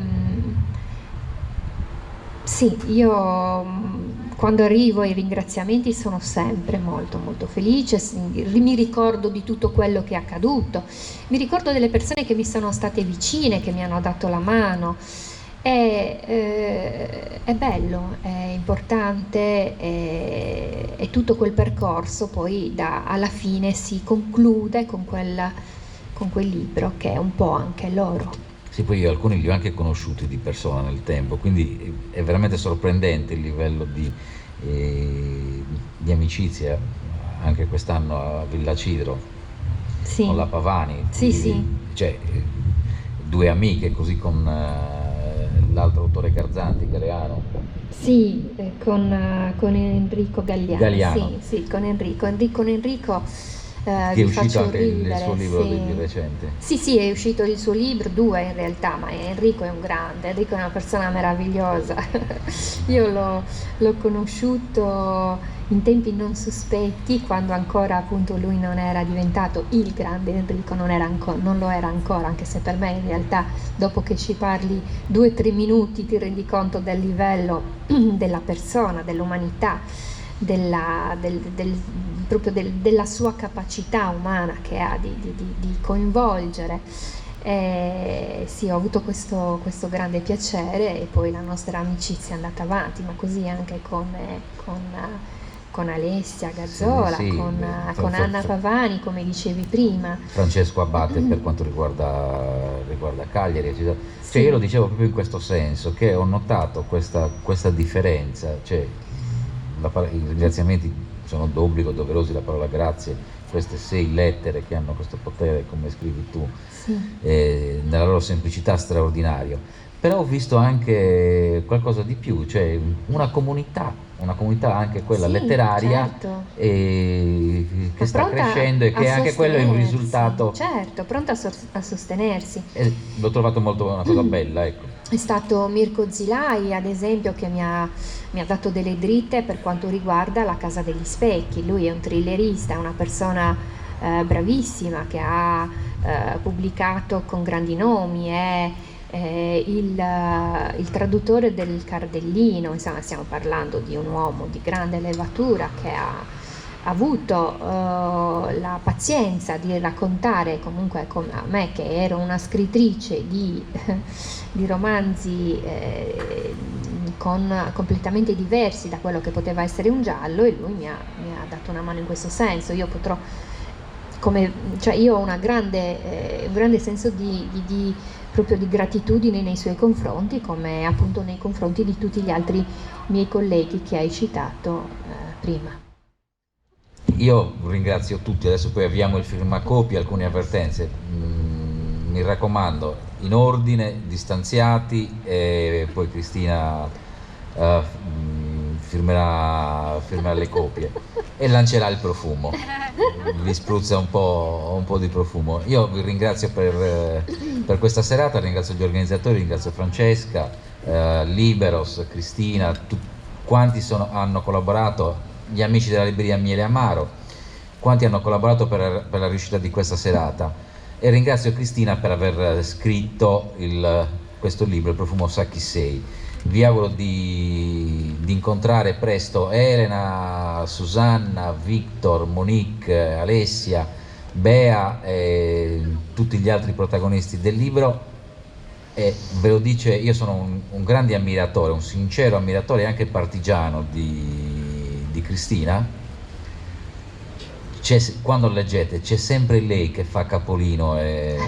Sì, io quando arrivo ai ringraziamenti sono sempre molto molto felice, mi ricordo di tutto quello che è accaduto, mi ricordo delle persone che mi sono state vicine, che mi hanno dato la mano. È bello, è importante, e tutto quel percorso poi alla fine si conclude con quel libro che è un po' anche loro. Sì, poi io alcuni li ho anche conosciuti di persona nel tempo, quindi è veramente sorprendente il livello di amicizia. Anche quest'anno a Villa Cidro, Sì. con la Pavani, Sì. cioè due amiche, così con l'altro autore Garzanti, Galeano. Sì, con Enrico Galliano. Sì, con Enrico. Che è uscito faccio anche il ridere, suo libro sì. di recente. Sì, è uscito il suo libro, 2 in realtà, ma Enrico è un grande, Enrico è una persona meravigliosa. Io l'ho conosciuto in tempi non sospetti, quando ancora appunto lui non era diventato il grande Enrico, non lo era ancora, anche se per me in realtà dopo che ci parli 2-3 minuti ti rendi conto del livello della persona, dell'umanità, proprio della sua capacità umana che ha di coinvolgere. Sì, ho avuto questo grande piacere, e poi la nostra amicizia è andata avanti, ma così anche con Alessia Gazzola, Sì, con Anna Pavani, come dicevi prima. Francesco Abate per quanto riguarda Cagliari, eccetera. Cioè io lo dicevo proprio in questo senso, che ho notato questa differenza, cioè i ringraziamenti sono d'obbligo doverosi, la parola grazie queste 6 lettere che hanno questo potere, come scrivi tu, Sì. nella loro semplicità straordinario. Però ho visto anche qualcosa di più, cioè una comunità anche quella Sì, letteraria, certo. che sta Pronta crescendo e a che anche quello è un sostenersi, risultato. certo, pronta a sostenersi. L'ho trovato molto una cosa bella, ecco. È stato Mirko Zilai, ad esempio, che mi ha dato delle dritte per quanto riguarda La Casa degli Specchi. Lui è un thrillerista, è una persona bravissima, che ha pubblicato con grandi nomi, è il traduttore del Cardellino. Insomma, stiamo parlando di un uomo di grande levatura che ha avuto la pazienza di raccontare, comunque a me che ero una scrittrice di romanzi completamente diversi da quello che poteva essere un giallo, e lui mi ha dato una mano in questo senso. Io potrò, io ho un grande senso proprio di gratitudine nei suoi confronti, come appunto nei confronti di tutti gli altri miei colleghi che hai citato prima. Io ringrazio tutti, adesso poi avviamo il firmacopie, alcune avvertenze. Mi raccomando, in ordine, distanziati, e poi Cristina firmerà le copie e lancerà il profumo, vi spruzza un po' di profumo. Io vi ringrazio per questa serata, ringrazio gli organizzatori, ringrazio Francesca, Liberos, Cristina, quanti hanno collaborato, gli amici della libreria Miele Amaro, quanti hanno collaborato per la riuscita di questa serata, e ringrazio Cristina per aver scritto questo libro, Il profumo sa chi sei. Vi auguro di incontrare presto Elena, Susanna, Victor, Monique, Alessia, Bea e tutti gli altri protagonisti del libro. E ve lo dice, io sono un grande ammiratore, un sincero ammiratore e anche partigiano di Cristina. Quando leggete c'è sempre lei che fa capolino e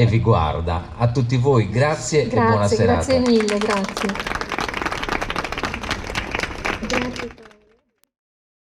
vi guarda. A tutti voi grazie e buona serata. Grazie mille, grazie. Grazie.